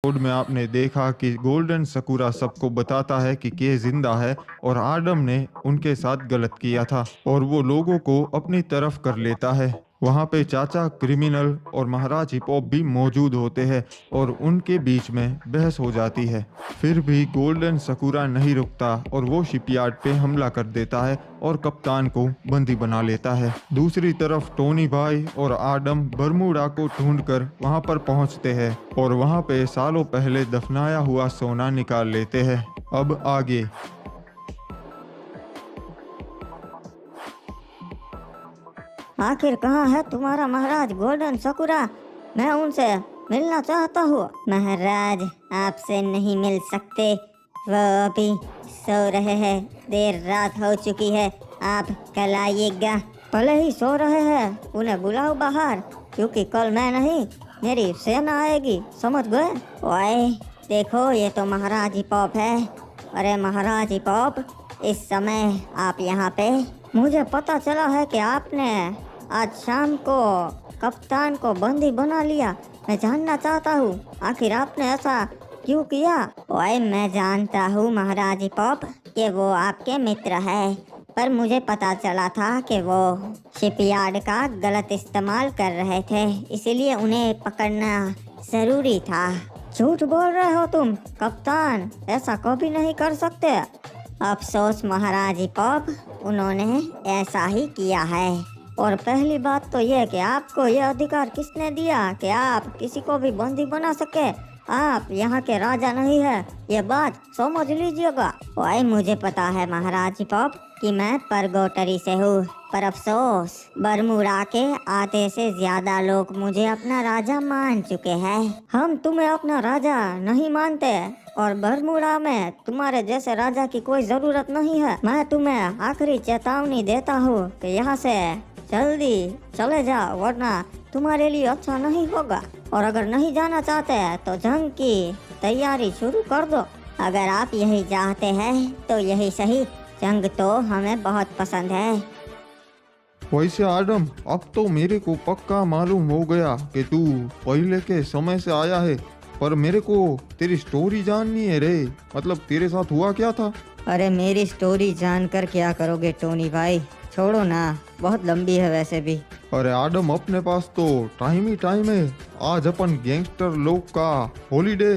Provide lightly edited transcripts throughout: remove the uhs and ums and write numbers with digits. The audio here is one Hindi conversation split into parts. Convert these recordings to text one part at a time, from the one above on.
एपिसोड में आपने देखा कि गोल्डन सकूरा सबको बताता है कि के जिंदा है और आडम ने उनके साथ गलत किया था और वो लोगों को अपनी तरफ कर लेता है। वहाँ पे चाचा क्रिमिनल और महाराज हिपॉप भी मौजूद होते हैं और उनके बीच में बहस हो जाती है। फिर भी गोल्डन सकूरा नहीं रुकता और वो शिपयार्ड पे हमला कर देता है और कप्तान को बंदी बना लेता है। दूसरी तरफ टोनी भाई और आडम बरमूडा को ढूंढकर वहां पर पहुंचते हैं और वहां पे सालों पहले दफनाया हुआ सोना निकाल लेते हैं। अब आगे। आखिर कहाँ है तुम्हारा महाराज गोल्डन सकूरा? मैं उनसे मिलना चाहता हूँ। महाराज आपसे नहीं मिल सकते, वो अभी सो रहे हैं, देर रात हो चुकी है, आप कल आइएगा। भले ही सो रहे हैं, उन्हें बुलाओ बाहर, क्योंकि कल मैं नहीं, मेरी सेना आएगी, समझ गए? ओए देखो, ये तो महाराज हिपॉप है। अरे महाराज हिपॉप, इस समय आप यहाँ पे? मुझे पता चला है कि आपने आज शाम को कप्तान को बंदी बना लिया। मैं जानना चाहता हूँ आखिर आपने ऐसा क्यों किया? ओए मैं जानता हूँ महाराज हिपॉप कि वो आपके मित्र है, पर मुझे पता चला था कि वो शिपयार्ड का गलत इस्तेमाल कर रहे थे, इसीलिए उन्हें पकड़ना जरूरी था। झूठ बोल रहे हो तुम कप्तान, ऐसा कभी नहीं कर सकते। अफसोस महाराज हिपॉप, उन्होंने ऐसा ही किया है। और पहली बात तो यह कि आपको यह अधिकार किसने दिया कि आप किसी को भी बंदी बना सके? आप यहाँ के राजा नहीं है, ये बात समझ लीजिएगा। ओए मुझे पता है महाराज हिपॉप कि मैं परगोटरी से हूँ, पर अफसोस बरमूडा के आधे से ज्यादा लोग मुझे अपना राजा मान चुके हैं। हम तुम्हें अपना राजा नहीं मानते और बरमूडा में तुम्हारे जैसे राजा की कोई जरूरत नहीं है। मैं तुम्हें आखिरी चेतावनी देता हूँ कि यहाँ से जल्दी चले जाओ, वरना तुम्हारे लिए अच्छा नहीं होगा। और अगर नहीं जाना चाहते तो जंग की तैयारी शुरू कर दो। अगर आप यही चाहते हैं तो यही सही, जंग तो हमें बहुत पसंद है। वैसे आडम, अब तो मेरे को पक्का मालूम हो गया कि तू पहले के समय से आया है, पर मेरे को तेरी स्टोरी जाननी है रे। मतलब तेरे साथ हुआ क्या था? अरे मेरी स्टोरी जानकर क्या करोगे टोनी भाई, छोड़ो ना, बहुत लंबी है वैसे भी। अरे आडम, अपने पास तो टाइम ही टाइम है। आज अपन गैंगस्टर लोग का हॉलीडे,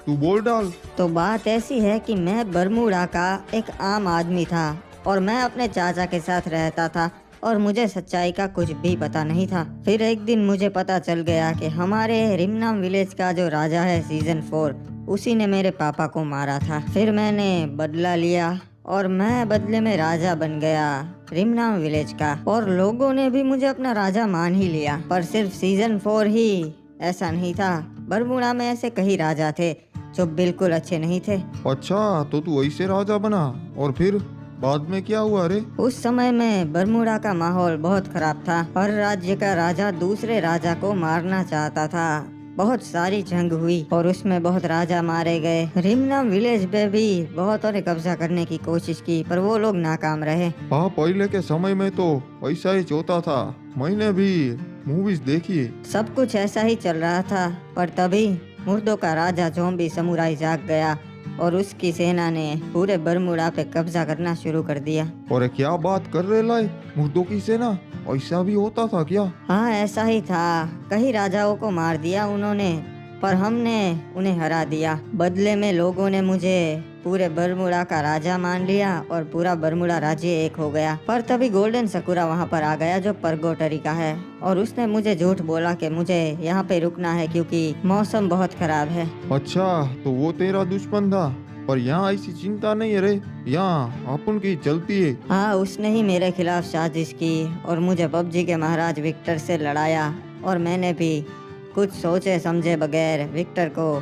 तू बोल डाल। तो बात ऐसी है कि मैं बरमूडा का एक आम आदमी था और मैं अपने चाचा के साथ रहता था और मुझे सच्चाई का कुछ भी पता नहीं था। फिर एक दिन मुझे पता चल गया कि हमारे रिमनाम विलेज का जो राजा है सीजन 4, उसी ने मेरे पापा को मारा था। फिर मैंने बदला लिया और मैं बदले में राजा बन गया रिमनाम विलेज का, और लोगों ने भी मुझे अपना राजा मान ही लिया। पर सिर्फ सीजन 4 ही ऐसा नहीं था, बरमूडा में ऐसे कई राजा थे जो बिल्कुल अच्छे नहीं थे। अच्छा, तो तू ऐसे राजा बना, और फिर बाद में क्या हुआ रे? उस समय में बरमूडा का माहौल बहुत खराब था। हर राज्य का राजा दूसरे राजा को मारना चाहता था। बहुत सारी जंग हुई और उसमें बहुत राजा मारे गए। रिमनाम विलेज पे भी बहुतों ने कब्जा करने की कोशिश की, पर वो लोग नाकाम रहे। हाँ, पहले के समय में तो ऐसा ही होता था, मैंने भी मूवीज देखी है। सब कुछ ऐसा ही चल रहा था, पर तभी मुर्दों का राजा ज़ॉम्बी समुराई जाग गया और उसकी सेना ने पूरे बरमूडा पे कब्जा करना शुरू कर दिया। और क्या बात कर रहे लाए, मुर्दों की सेना? ऐसा भी होता था क्या? हाँ ऐसा ही था, कई राजाओं को मार दिया उन्होंने, पर हमने उन्हें हरा दिया। बदले में लोगों ने मुझे पूरे बरमूडा का राजा मान लिया और पूरा बरमूडा राज्य एक हो गया। पर तभी गोल्डन सकूरा वहाँ पर आ गया जो परगोटरी का है, और उसने मुझे झूठ बोला कि मुझे यहाँ पे रुकना है क्योंकि मौसम बहुत खराब है। अच्छा, तो वो तेरा दुश्मन था? पर यहाँ ऐसी चिंता नहीं है रे, यहाँ अपन की चलती है। हाँ, उसने ही मेरे खिलाफ साजिश की और मुझे पबजी के महाराज विक्टर से लड़ाया, और मैंने भी कुछ सोचे समझे बगैर विक्टर को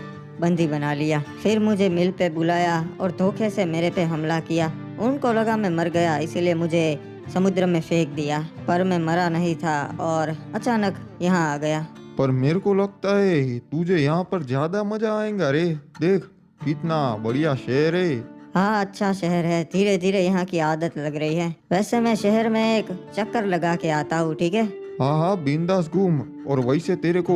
बंदी बना लिया। फिर मुझे मिल पे बुलाया और धोखे से मेरे पे हमला किया। उनको लगा मैं मर गया, इसीलिए मुझे समुद्र में फेंक दिया, पर मैं मरा नहीं था और अचानक यहाँ आ गया। पर मेरे को लगता है तुझे यहाँ पर ज्यादा मजा आएगा रे। देख कितना बढ़िया शहर है। हाँ अच्छा शहर है, धीरे धीरे यहाँ की आदत लग रही है। वैसे मैं शहर में एक चक्कर लगा के आता हूँ, ठीक है? हाँ हाँ, बिंदास घूम। और वैसे तेरे को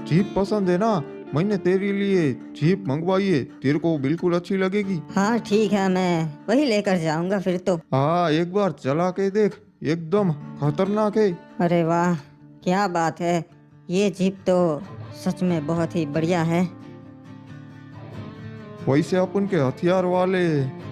जीप पसंद है ना, मैंने तेरे लिए जीप मंगवाई है, तेरे को बिल्कुल अच्छी लगेगी। हाँ ठीक है, मैं वही लेकर जाऊंगा फिर तो। हाँ, एक बार चला के देख, एकदम खतरनाक है। अरे वाह, क्या बात है, ये जीप तो सच में बहुत ही बढ़िया है। वैसे अपन के हथियार वाले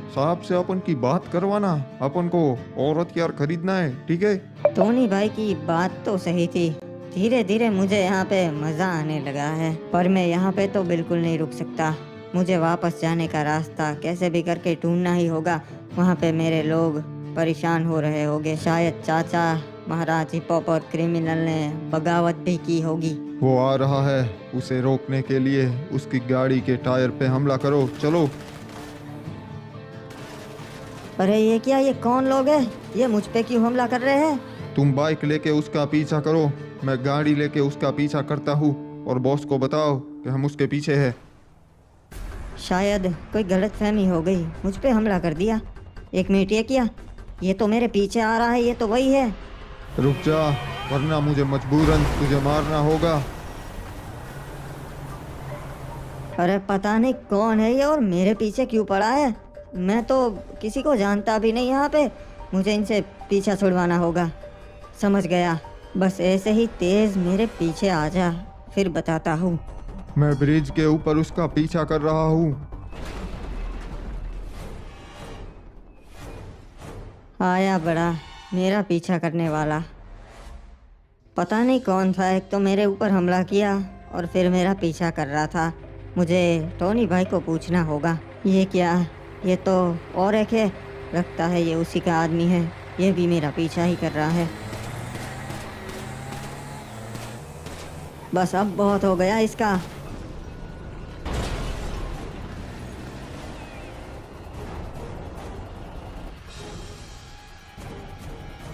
साहब से अपन की बात करवाना, अपन को और हथियार खरीदना है, ठीक है? टोनी भाई की बात तो सही थी। धीरे धीरे मुझे यहाँ पे मजा आने लगा है, पर मैं यहाँ पे तो बिल्कुल नहीं रुक सकता। मुझे वापस जाने का रास्ता कैसे भी करके ढूंढना ही होगा। वहाँ पे मेरे लोग परेशान हो रहे होंगे, शायद चाचा महाराज हिप हॉप और क्रिमिनल ने बगावत भी की होगी। वो आ रहा है, उसे रोकने के लिए उसकी गाड़ी के टायर पे हमला करो, चलो। अरे ये क्या, ये कौन लोग हैं? ये मुझ पे क्यों हमला कर रहे हैं? तुम बाइक लेके उसका पीछा करो, मैं गाड़ी लेके उसका पीछा करता हूँ, और बॉस को बताओ कि हम उसके पीछे हैं। शायद कोई गलतफहमी हो गई, मुझ पे हमला कर दिया। एक मिनट, ये क्या, ये तो मेरे पीछे आ रहा है, ये तो वही है। रुक जा, वरना मुझे मजबूरन तुझे मारना होगा। अरे पता नहीं कौन है ये और मेरे पीछे क्यों पड़ा है। मैं तो किसी को जानता भी नहीं यहाँ पे। मुझे इनसे पीछा छुड़वाना होगा। समझ गया, बस ऐसे ही तेज मेरे पीछे आ जा, फिर बताता हूँ। मैं ब्रिज के ऊपर उसका पीछा कर रहा हूँ। आया बड़ा मेरा पीछा करने वाला। पता नहीं कौन था, एक तो मेरे ऊपर हमला किया और फिर मेरा पीछा कर रहा था। मुझे टोनी भाई को पूछना होगा। ये क्या, ये तो और एक है, लगता है ये उसी का आदमी है। ये भी मेरा पीछा ही कर रहा है। बस अब बहुत हो गया इसका।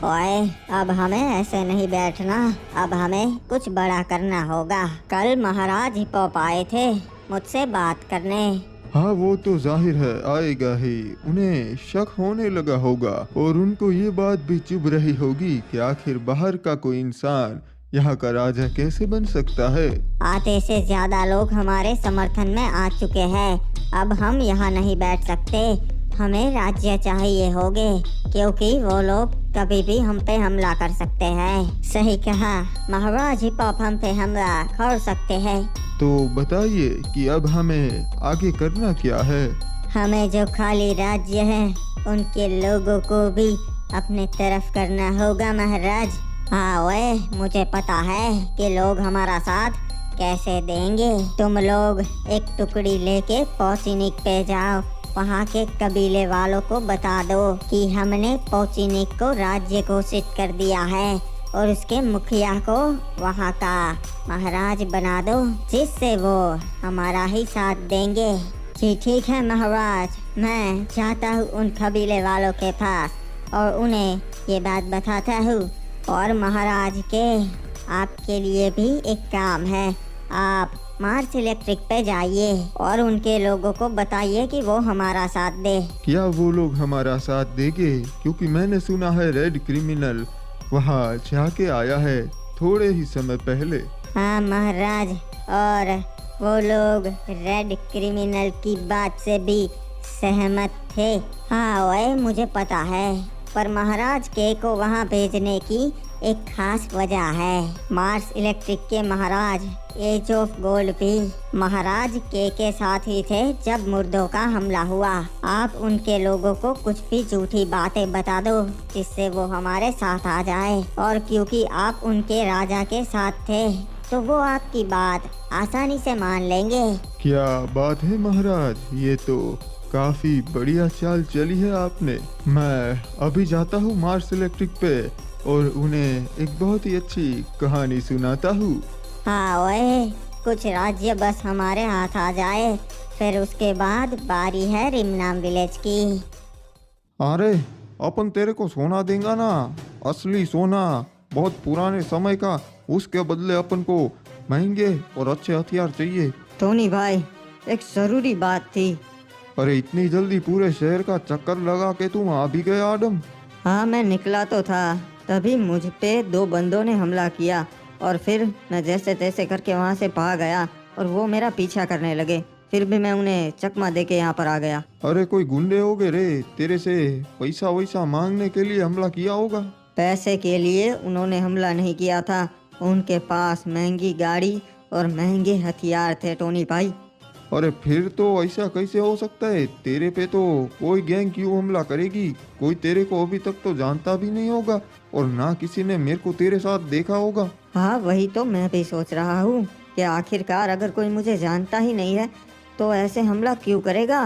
ओए, अब हमें ऐसे नहीं बैठना, अब हमें कुछ बड़ा करना होगा। कल महाराज हिप हॉप आए थे मुझसे बात करने। हाँ, वो तो जाहिर है आएगा ही। उन्हें शक होने लगा होगा और उनको ये बात भी चुभ रही होगी कि आखिर बाहर का कोई इंसान यहाँ का राजा कैसे बन सकता है। आधे से ज्यादा लोग हमारे समर्थन में आ चुके हैं। अब हम यहाँ नहीं बैठ सकते, हमें राज्य चाहिए होगे, क्योंकि वो लोग कभी भी हम पे हमला कर सकते हैं। सही कहा, महाराज हिप हॉप हम पे हमला कर सकते हैं। तो बताइए कि अब हमें आगे करना क्या है। हमें जो खाली राज्य है उनके लोगों को भी अपने तरफ करना होगा महाराज। हाँ ओए, मुझे पता है कि लोग हमारा साथ कैसे देंगे। तुम लोग एक टुकड़ी लेके पोचिनिक पे जाओ, वहाँ के कबीले वालों को बता दो कि हमने पोचिनिक को राज्य घोषित कर दिया है और उसके मुखिया को वहाँ का महाराज बना दो, जिससे वो हमारा ही साथ देंगे। जी ठीक है महाराज, मैं जाता हूँ उन कबीले वालों के पास और उन्हें ये बात बताता हूँ। और महाराज के आपके लिए भी एक काम है, आप मार्स इलेक्ट्रिक पे जाइए और उनके लोगों को बताइए कि वो हमारा साथ दे। क्या वो लोग हमारा साथ देंगे? क्योंकि मैंने सुना है रेड क्रिमिनल वहाँ जाके आया है थोड़े ही समय पहले। हाँ महाराज, और वो लोग रेड क्रिमिनल की बात से भी सहमत थे। हाँ ओए, मुझे पता है, पर महाराज के को वहाँ भेजने की एक खास वजह है। मार्स इलेक्ट्रिक के महाराज एज ऑफ गोल्ड भी महाराज के साथ ही थे जब मुर्दों का हमला हुआ। आप उनके लोगों को कुछ भी झूठी बातें बता दो जिससे वो हमारे साथ आ जाए, और क्योंकि आप उनके राजा के साथ थे तो वो आपकी बात आसानी से मान लेंगे। क्या बात है महाराज, ये तो काफी बढ़िया चाल चली है आपने। मैं अभी जाता हूँ मार्स इलेक्ट्रिक पे और उन्हें एक बहुत ही अच्छी कहानी सुनाता हूँ। हाँ ओए, कुछ राज्य बस हमारे हाथ आ जाए, फिर उसके बाद बारी है रिमनाम विलेज की। अरे अपन तेरे को सोना देंगे ना, असली सोना, बहुत पुराने समय का। उसके बदले अपन को महंगे और अच्छे हथियार चाहिए। टोनी भाई, एक जरूरी बात थी। अरे इतनी जल्दी पूरे शहर का चक्कर लगा के तुम आ भी गए आदम? हाँ, मैं निकला तो था, तभी मुझ पे 2 बंदों ने हमला किया और फिर मैं जैसे तैसे करके वहाँ से भाग गया। और वो मेरा पीछा करने लगे। फिर भी मैं उन्हें चकमा देके यहाँ पर आ गया। अरे कोई गुंडे हो गए रे, तेरे से पैसा वैसा मांगने के लिए हमला किया होगा। पैसे के लिए उन्होंने हमला नहीं किया था, उनके पास महंगी गाड़ी और महंगे हथियार थे टोनी भाई। अरे फिर तो ऐसा कैसे हो सकता है? तेरे पे तो कोई गैंग क्यों हमला करेगी? कोई तेरे को अभी तक तो जानता भी नहीं होगा और ना किसी ने मेरे को तेरे साथ देखा होगा। हाँ, वही तो मैं भी सोच रहा हूँ कि आखिरकार अगर कोई मुझे जानता ही नहीं है तो ऐसे हमला क्यों करेगा।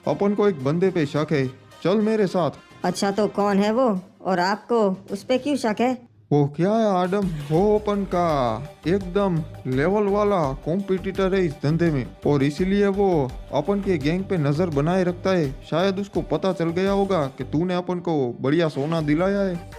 अपन को एक बंदे पे शक है, चल मेरे साथ। अच्छा, तो कौन है वो और आपको उस पे क्यों शक है? वो क्या है आदम, वो अपन का एकदम लेवल वाला कॉम्पिटिटर है इस धंधे में और इसीलिए वो अपन के गैंग पे नजर बनाए रखता है। शायद उसको पता चल गया होगा कि तूने अपन को बढ़िया सोना दिलाया है।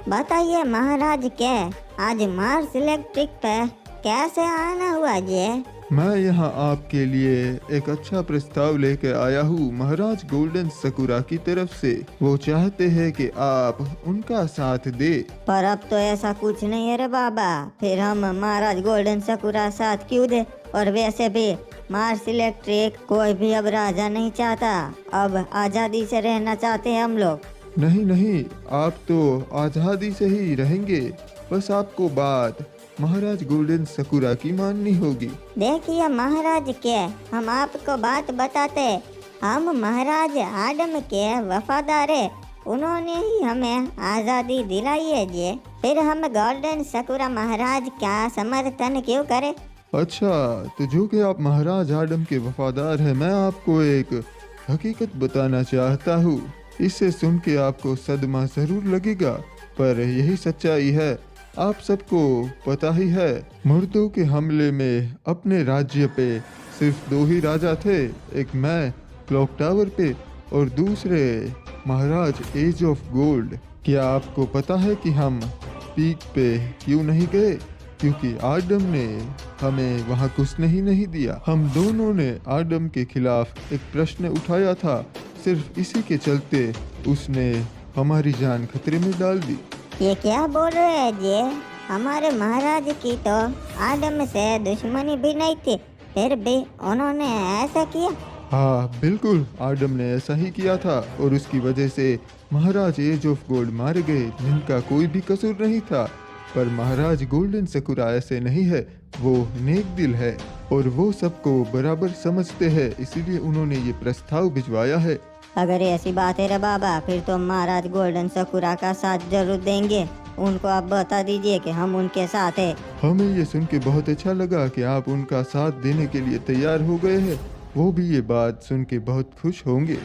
बताइए महाराज के आज मार्स इलेक्ट्रिक पे कैसे आना हुआ ये? मैं यहाँ आपके लिए एक अच्छा प्रस्ताव लेकर आया हूँ महाराज गोल्डन सकुरा की तरफ से। वो चाहते हैं कि आप उनका साथ दे। पर अब तो ऐसा कुछ नहीं है रे बाबा, फिर हम महाराज गोल्डन सकुरा साथ क्यों दे? और वैसे भी मार्स इलेक्ट्रिक कोई भी अब राजा नहीं चाहता, अब आजादी से रहना चाहते हैं हम लोग। नहीं नहीं, आप तो आजादी से ही रहेंगे, बस आपको बात महाराज गोल्डन सकुरा की माननी होगी। देखिए महाराज के, हम आपको बात बताते, हम महाराज आदम के वफादार है, उन्होंने ही हमें आजादी दिलाई है जी। फिर हम गोल्डन सकुरा महाराज का समर्थन क्यों करें? अच्छा, तो जो कि आप महाराज आदम के वफादार हैं, मैं आपको एक हकीकत बताना चाहता हूँ। इसे सुन के आपको सदमा जरूर लगेगा, पर यही सच्चाई है। आप सबको पता ही है, मुर्दों के हमले में अपने राज्य पे सिर्फ 2 ही राजा थे, एक मैं क्लॉक टावर पे और दूसरे महाराज एज ऑफ गोल्ड। क्या आपको पता है कि हम पीक पे क्यों नहीं गए? क्योंकि आदम ने हमें वहाँ घुसने ही नहीं दिया। हम दोनों ने आदम के खिलाफ एक प्रश्न उठाया था, सिर्फ इसी के चलते उसने हमारी जान खतरे में डाल दी। ये क्या बोल रहे हैं जी? हमारे महाराज की तो आदम से दुश्मनी भी नहीं थी, फिर भी उन्होंने ऐसा किया? हाँ बिल्कुल, आदम ने ऐसा ही किया था और उसकी वजह से महाराज एज ऑफ गोल्ड मारे गए, जिनका कोई भी कसूर नहीं था। पर महाराज गोल्डन सकुरा ऐसे नहीं है, वो नेक दिल है और वो सबको बराबर समझते हैं, इसीलिए उन्होंने ये प्रस्ताव भिजवाया है। अगर ऐसी बात है रे बाबा, फिर तो महाराज गोल्डन सकुरा का साथ जरूर देंगे। उनको आप बता दीजिए कि हम उनके साथ हैं। हमें ये सुन के बहुत अच्छा लगा कि आप उनका साथ देने के लिए तैयार हो गए हैं। वो भी ये बात सुन के बहुत खुश होंगे।